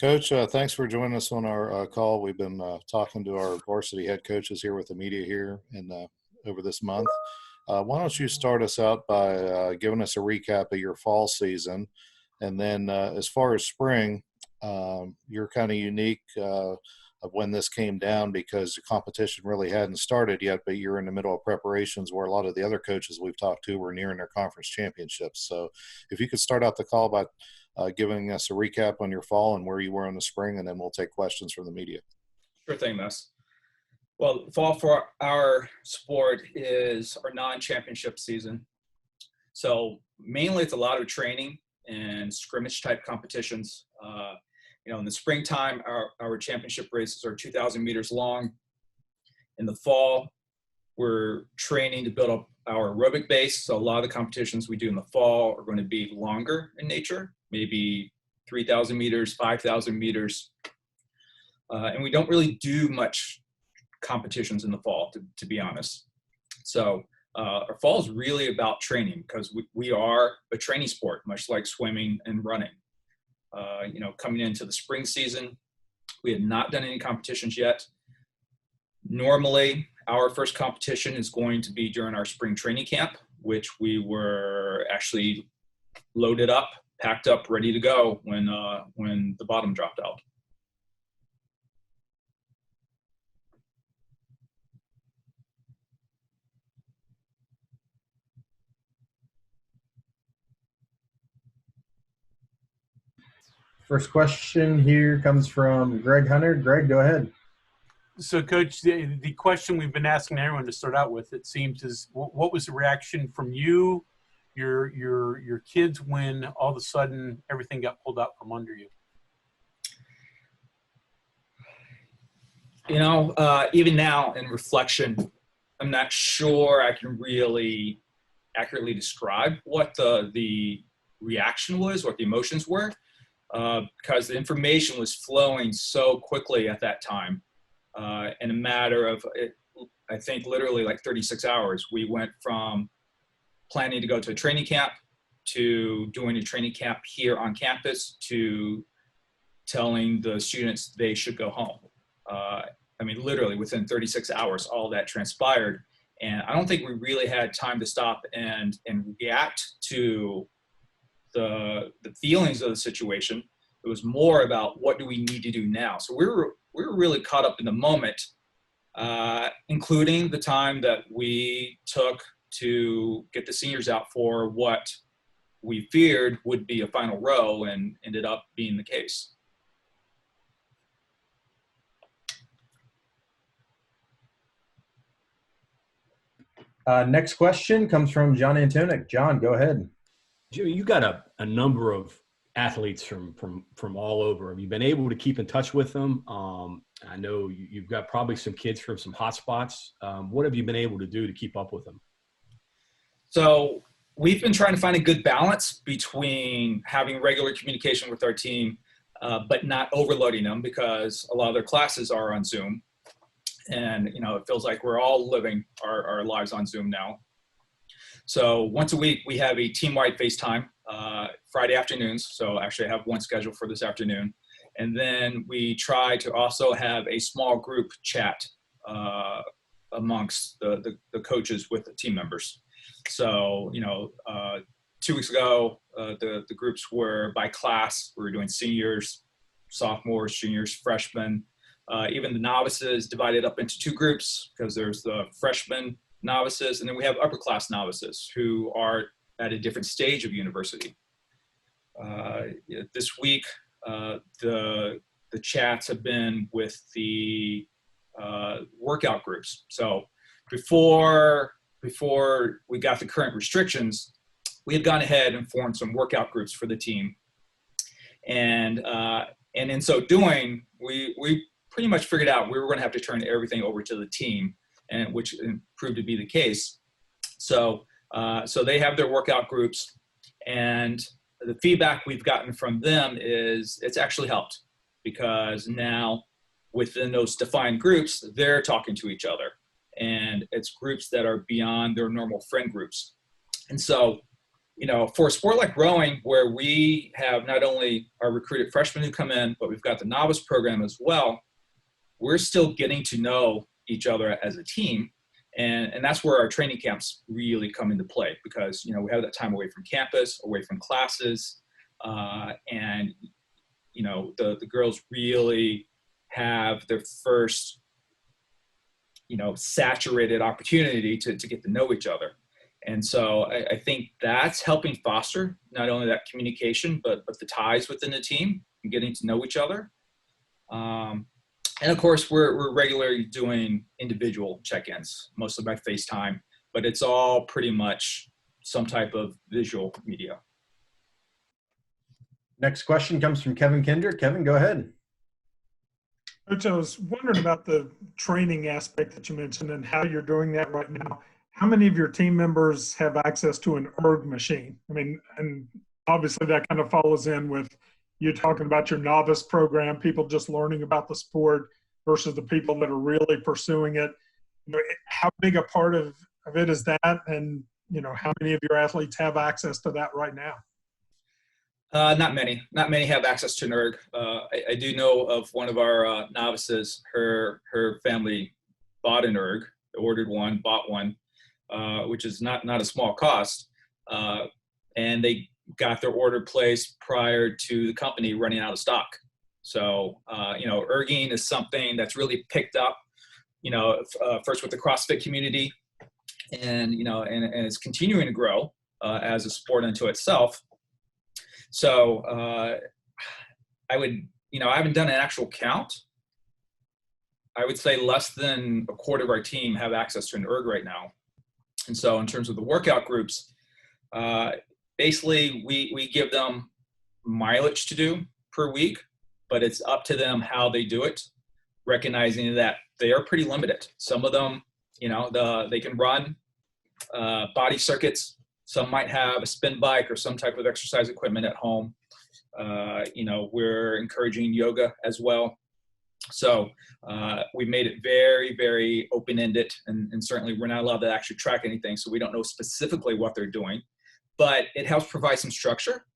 Coach, thanks for joining us on our call. We've been talking to our varsity head coaches here with the media here and over this month. Why don't you start us out by giving us a recap of your fall season, and then as far as spring, you're kind of unique of when this came down because the competition really hadn't started yet, but you're in the middle of preparations where a lot of the other coaches we've talked to were nearing their conference championships. So if you could start out the call by giving us a recap on your fall and where you were in the spring, and then we'll take questions from the media. Sure thing, Miss. Well, fall for our sport is our non-championship season. So mainly it's a lot of training and scrimmage type competitions. In the springtime, our championship races are 2,000 meters long. In the fall, we're training to build up our aerobic base. So a lot of the competitions we do in the fall are going to be longer in nature, maybe 3,000 meters, 5,000 meters. And we don't really do much competitions in the fall, to be honest. So our fall is really about training because we are a training sport, much like swimming and running. Coming into the spring season, we had not done any competitions yet. Normally, our first competition is going to be during our spring training camp, which we were actually loaded up, packed up, ready to go when the bottom dropped out. First question here comes from Greg Hunter. Greg, go ahead. So, Coach, the question we've been asking everyone to start out with, it seems, is what was the reaction from you, your kids, when all of a sudden everything got pulled out from under you? Even now in reflection, I'm not sure I can really accurately describe what the reaction was, what the emotions were, because the information was flowing so quickly at that time. In a matter of, I think, literally like 36 hours, we went from planning to go to a training camp to doing a training camp here on campus to telling the students they should go home. Literally within 36 hours, all that transpired. And I don't think we really had time to stop and react to the feelings of the situation. It was more about what do we need to do now. So we were really caught up in the moment, including the time that we took to get the seniors out for what we feared would be a final row and ended up being the case. Next question comes from John Antonik. John, go ahead. Jimmy, you got a number of athletes from all over. Have you been able to keep in touch with them? I know you've got probably some kids from some hot spots. What have you been able to do to keep up with them? So we've been trying to find a good balance between having regular communication with our team, but not overloading them because a lot of their classes are on Zoom. And, it feels like we're all living our lives on Zoom now. So once a week, we have a team-wide FaceTime, Friday afternoons. So actually I have one scheduled for this afternoon. And then we try to also have a small group chat amongst the coaches with the team members. So, 2 weeks ago, the groups were by class. We were doing seniors, sophomores, juniors, freshmen. Even the novices divided up into two groups because there's the freshman novices, and then we have upper class novices who are at a different stage of university. This week, the chats have been with the workout groups. So before we got the current restrictions, we had gone ahead and formed some workout groups for the team. And in so doing, we pretty much figured out we were going to have to turn everything over to the team, and which proved to be the case. So they have their workout groups, and the feedback we've gotten from them is it's actually helped because now within those defined groups, they're talking to each other, and it's groups that are beyond their normal friend groups. And so for a sport like rowing, where we have not only our recruited freshmen who come in, but we've got the novice program as well, we're still getting to know each other as a team. And that's where our training camps really come into play, because, we have that time away from campus, away from classes. And, the girls really have their first, saturated opportunity to get to know each other. And so I think that's helping foster not only that communication, but the ties within the team and getting to know each other. And of course, we're regularly doing individual check-ins, mostly by FaceTime, but it's all pretty much some type of visual media. Next question comes from Kevin Kinder. Kevin, go ahead. Coach, I was wondering about the training aspect that you mentioned and how you're doing that right now. How many of your team members have access to an erg machine? I mean, and obviously that kind of follows in with you talking about your novice program, people just learning about the sport versus the people that are really pursuing it. How big a part of it is that? And, how many of your athletes have access to that right now? Not many. Not many have access to an erg. I do know of one of our novices. Her family bought an erg, ordered one, bought one, which is not a small cost. And they got their order placed prior to the company running out of stock. So, erging is something that's really picked up, first with the CrossFit community, and it's continuing to grow as a sport unto itself. So I haven't done an actual count. I would say less than a quarter of our team have access to an erg right now. And so in terms of the workout groups, basically we give them mileage to do per week, but it's up to them how they do it, recognizing that they are pretty limited. Some of them, they can run body circuits. Some might have a spin bike or some type of exercise equipment at home. We're encouraging yoga as well. So we made it very, very open-ended, and certainly we're not allowed to actually track anything, so we don't know specifically what they're doing. But it helps provide some structure,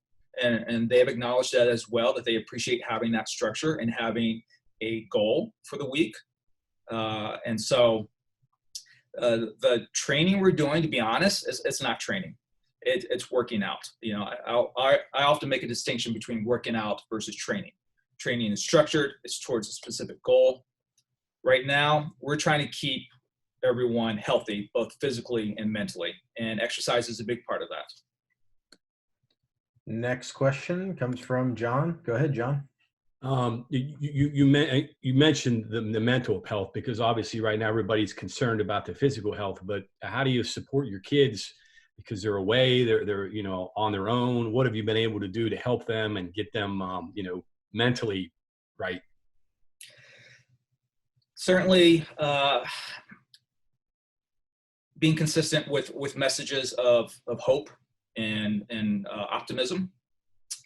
and they have acknowledged that as well, that they appreciate having that structure and having a goal for the week. And so the training we're doing, to be honest, it's not training. It's working out. I often make a distinction between working out versus training. Training is structured. It's towards a specific goal. Right now, we're trying to keep everyone healthy, both physically and mentally, and exercise is a big part of that. Next question comes from John. Go ahead, John. You mentioned the mental health, because obviously right now everybody's concerned about the physical health, but how do you support your kids because they're away, they're on their own? What have you been able to do to help them and get them mentally right? Certainly being consistent with messages of hope and optimism.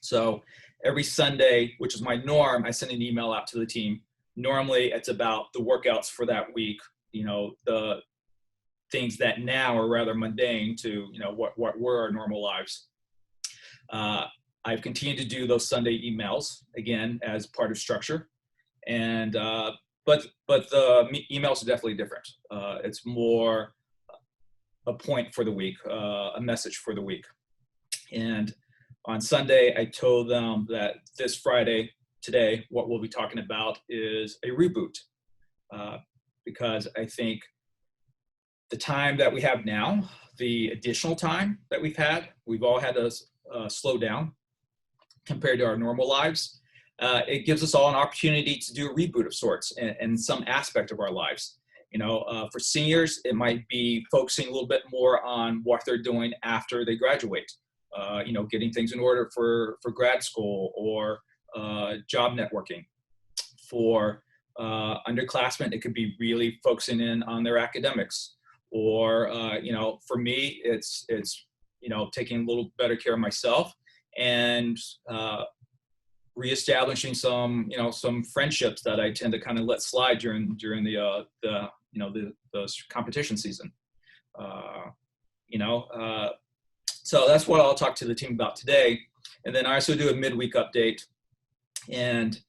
So every Sunday, which is my norm, I send an email out to the team. Normally it's about the workouts for that week, the things that now are rather mundane to, what were our normal lives. I've continued to do those Sunday emails, again, as part of structure. And, but the emails are definitely different. It's more a point for the week, a message for the week. And on Sunday, I told them that this Friday, today, what we'll be talking about is a reboot. Because I think the time that we have now, the additional time that we've all had to slow down compared to our normal lives. It gives us all an opportunity to do a reboot of sorts in some aspect of our lives. For seniors, it might be focusing a little bit more on what they're doing after they graduate. Getting things in order for grad school or job networking. For underclassmen, it could be really focusing in on their academics. Or, for me, it's taking a little better care of myself and reestablishing some friendships that I tend to kind of let slide during the competition season. So that's what I'll talk to the team about today. And then I also do a midweek update. And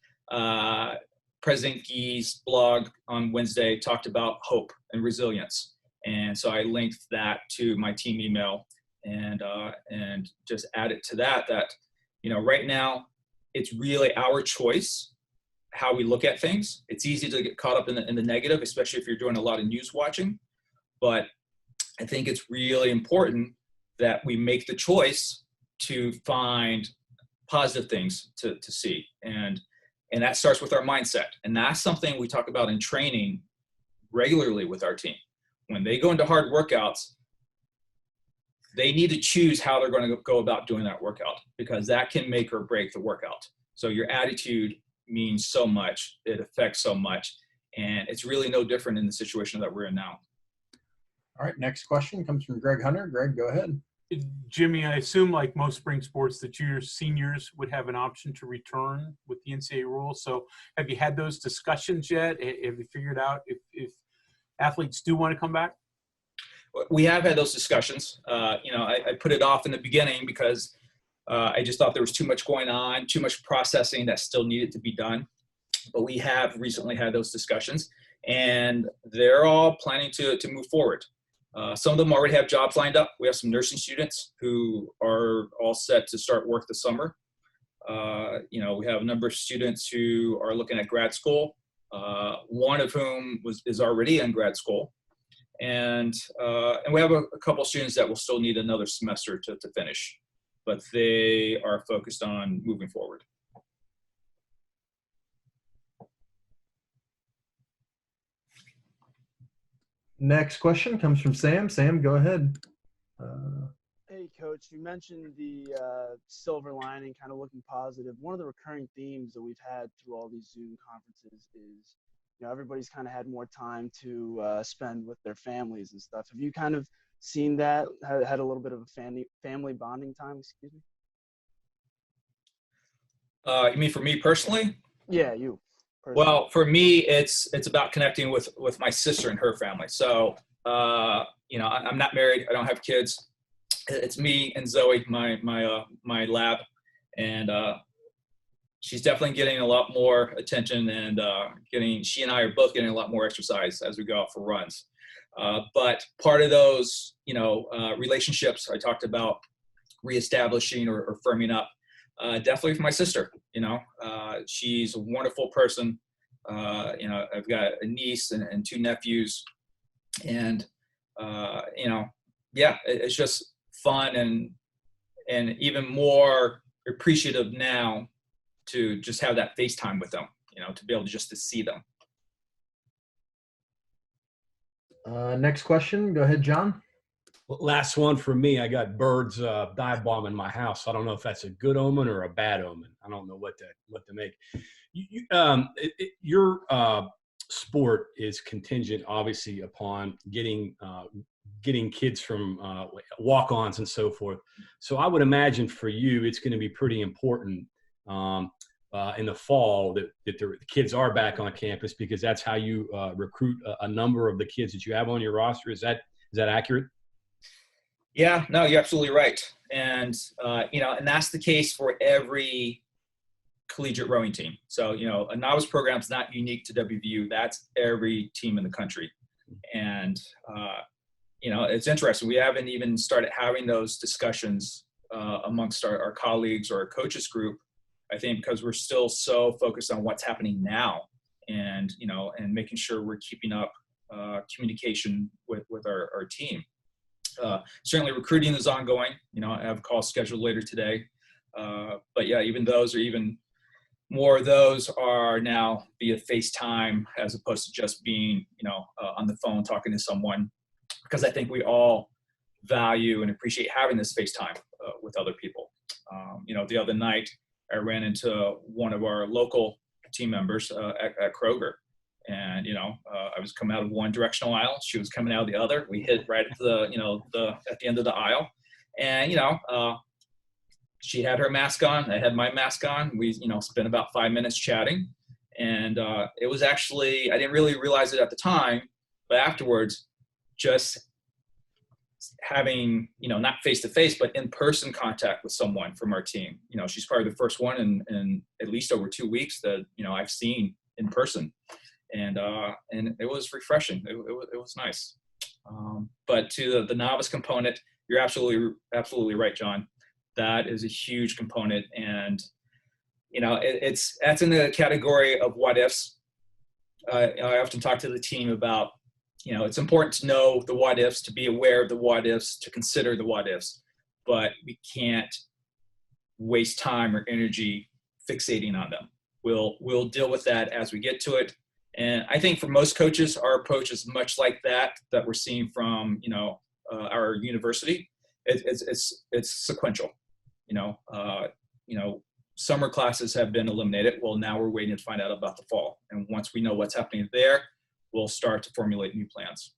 President Gee's blog on Wednesday talked about hope and resilience. And so I linked that to my team email and just added to that, right now it's really our choice how we look at things. It's easy to get caught up in the negative, especially if you're doing a lot of news watching. But I think it's really important that we make the choice to find positive things to see. And that starts with our mindset. And that's something we talk about in training regularly with our team. When they go into hard workouts, they need to choose how they're going to go about doing that workout, because that can make or break the workout. So your attitude means so much. It affects so much. And it's really no different in the situation that we're in now. All right, next question comes from Greg Hunter. Greg, go ahead. Jimmy, I assume like most spring sports that your seniors would have an option to return with the NCAA rules. So have you had those discussions yet? Have you figured out if athletes do want to come back? We have had those discussions. I put it off in the beginning because I just thought there was too much going on, too much processing that still needed to be done. But we have recently had those discussions, and they're all planning to move forward. Some of them already have jobs lined up. We have some nursing students who are all set to start work this summer. We have a number of students who are looking at grad school, one of whom is already in grad school. And we have a couple students that will still need another semester to finish, but they are focused on moving forward. Next question comes from Sam. Sam, go ahead. Hey, Coach, you mentioned the silver lining, kind of looking positive. One of the recurring themes that we've had through all these Zoom conferences is, everybody's kind of had more time to spend with their families and stuff. Have you kind of seen that, had a little bit of a family bonding time, excuse me? You mean for me personally? Yeah, you. Personally. Well, for me, it's about connecting with my sister and her family. So, I'm not married. I don't have kids. It's me and Zoe, my lab, and she's definitely getting a lot more attention, and she and I are both getting a lot more exercise as we go out for runs. But part of those, relationships I talked about reestablishing or firming up, definitely for my sister. She's a wonderful person. I've got a niece and two nephews, and it's just fun and even more appreciative now to just have that FaceTime with them, to be able to see them. Next question. Go ahead, John. Last one for me. I got birds dive bombing my house. I don't know if that's a good omen or a bad omen. I don't know what to make. Your sport is contingent, obviously, upon getting kids from walk-ons and so forth. So I would imagine for you, it's going to be pretty important in the fall that the kids are back on campus, because that's how you recruit a number of the kids that you have on your roster. Is that accurate? Yeah, no, you're absolutely right. And, and that's the case for every collegiate rowing team. So, a novice program is not unique to WVU. That's every team in the country. And, it's interesting. We haven't even started having those discussions amongst our colleagues or our coaches group, I think, because we're still so focused on what's happening now and, and making sure we're keeping up communication with our team. Certainly recruiting is ongoing. I have a call scheduled later today. But yeah, even more of those are now via FaceTime as opposed to just being, on the phone talking to someone, because I think we all value and appreciate having this FaceTime with other people. The other night I ran into one of our local team members at Kroger. And, I was coming out of one directional aisle. She was coming out of the other. We hit right at at the end of the aisle. And, she had her mask on. I had my mask on. We, spent about 5 minutes chatting. And it was actually, I didn't really realize it at the time, but afterwards, just having, not face-to-face, but in-person contact with someone from our team. She's probably the first one in at least over 2 weeks that, I've seen in person. And it was refreshing. It was nice. But to the novice component, you're absolutely right, John. That is a huge component. And, that's in the category of what ifs. I often talk to the team about, it's important to know the what ifs, to be aware of the what ifs, to consider the what ifs, but we can't waste time or energy fixating on them. We'll deal with that as we get to it. And I think for most coaches, our approach is much like that we're seeing from, our university. It's sequential. Summer classes have been eliminated. Well, now we're waiting to find out about the fall. And once we know what's happening there, we'll start to formulate new plans.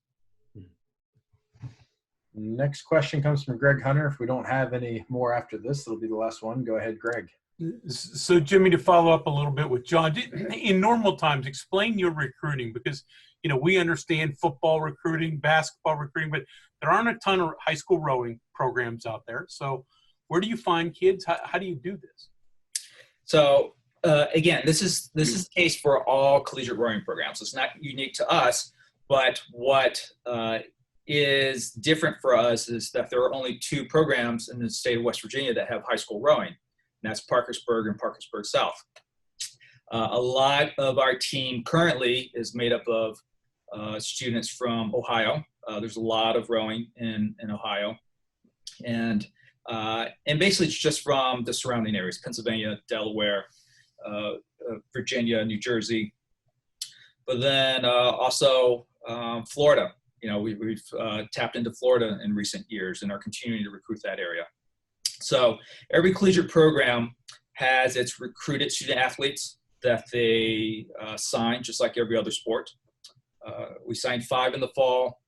Next question comes from Greg Hunter. If we don't have any more after this, it'll be the last one. Go ahead, Greg. So, Jimmy, to follow up a little bit with John, in normal times, explain your recruiting, because, we understand football recruiting, basketball recruiting, but there aren't a ton of high school rowing programs out there. So where do you find kids? How do you do this? So again, this is the case for all collegiate rowing programs. It's not unique to us, but what is different for us is that there are only 2 programs in the state of West Virginia that have high school rowing, and that's Parkersburg and Parkersburg South. A lot of our team currently is made up of students from Ohio. There's a lot of rowing in Ohio, and basically it's just from the surrounding areas: Pennsylvania, Delaware, Virginia, New Jersey, but then also Florida. We've tapped into Florida in recent years and are continuing to recruit that area. So every collegiate program has its recruited student athletes that they sign, just like every other sport. We signed 5 in the fall,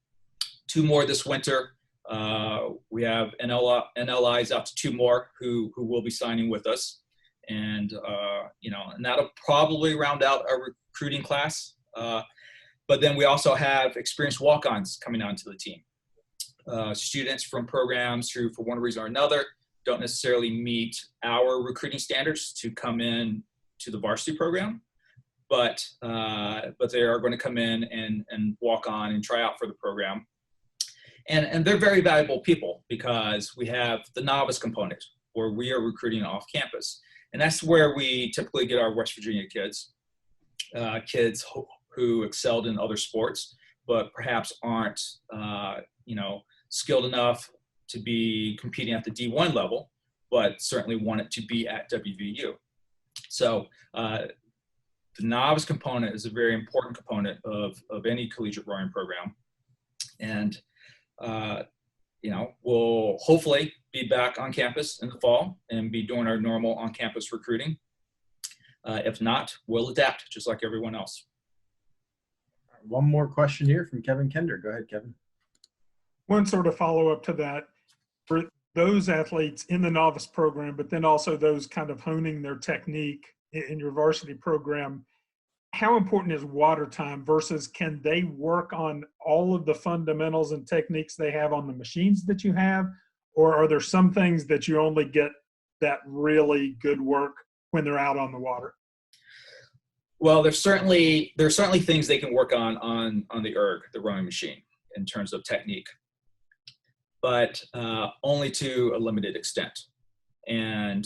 2 more this winter. We have NLIs out to 2 more who will be signing with us. And, and that'll probably round out our recruiting class. But then we also have experienced walk-ons coming onto the team. Students from programs who, for one reason or another, don't necessarily meet our recruiting standards to come in to the varsity program, but they are going to come in and walk on and try out for the program. And they're very valuable people, because we have the novice component where we are recruiting off campus. And that's where we typically get our West Virginia kids, kids who excelled in other sports, but perhaps aren't, skilled enough to be competing at the D1 level, but certainly want it to be at WVU. So the novice component is a very important component of any collegiate rowing program. And, we'll hopefully be back on campus in the fall and be doing our normal on-campus recruiting. If not, we'll adapt just like everyone else. One more question here from Kevin Kender. Go ahead, Kevin. One sort of follow-up to that. For those athletes in the novice program, but then also those kind of honing their technique in your varsity program, how important is water time versus can they work on all of the fundamentals and techniques they have on the machines that you have? Or are there some things that you only get that really good work when they're out on the water? Well, there's certainly things they can work on the erg, the rowing machine, in terms of technique, but only to a limited extent. And,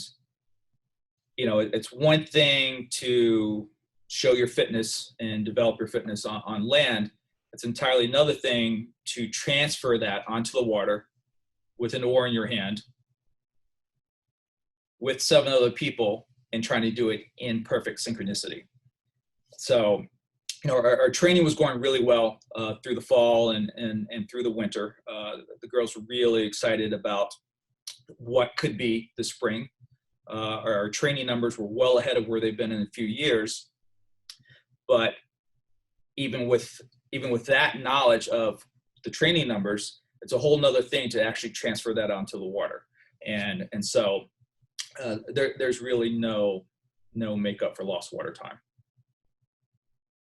it's one thing to show your fitness and develop your fitness on land. It's entirely another thing to transfer that onto the water with an oar in your hand with 7 other people and trying to do it in perfect synchronicity. So, our training was going really well through the fall and through the winter. The girls were really excited about what could be the spring. Our training numbers were well ahead of where they've been in a few years. But even with that knowledge of the training numbers, it's a whole nother thing to actually transfer that onto the water. And so there's really no makeup for lost water time.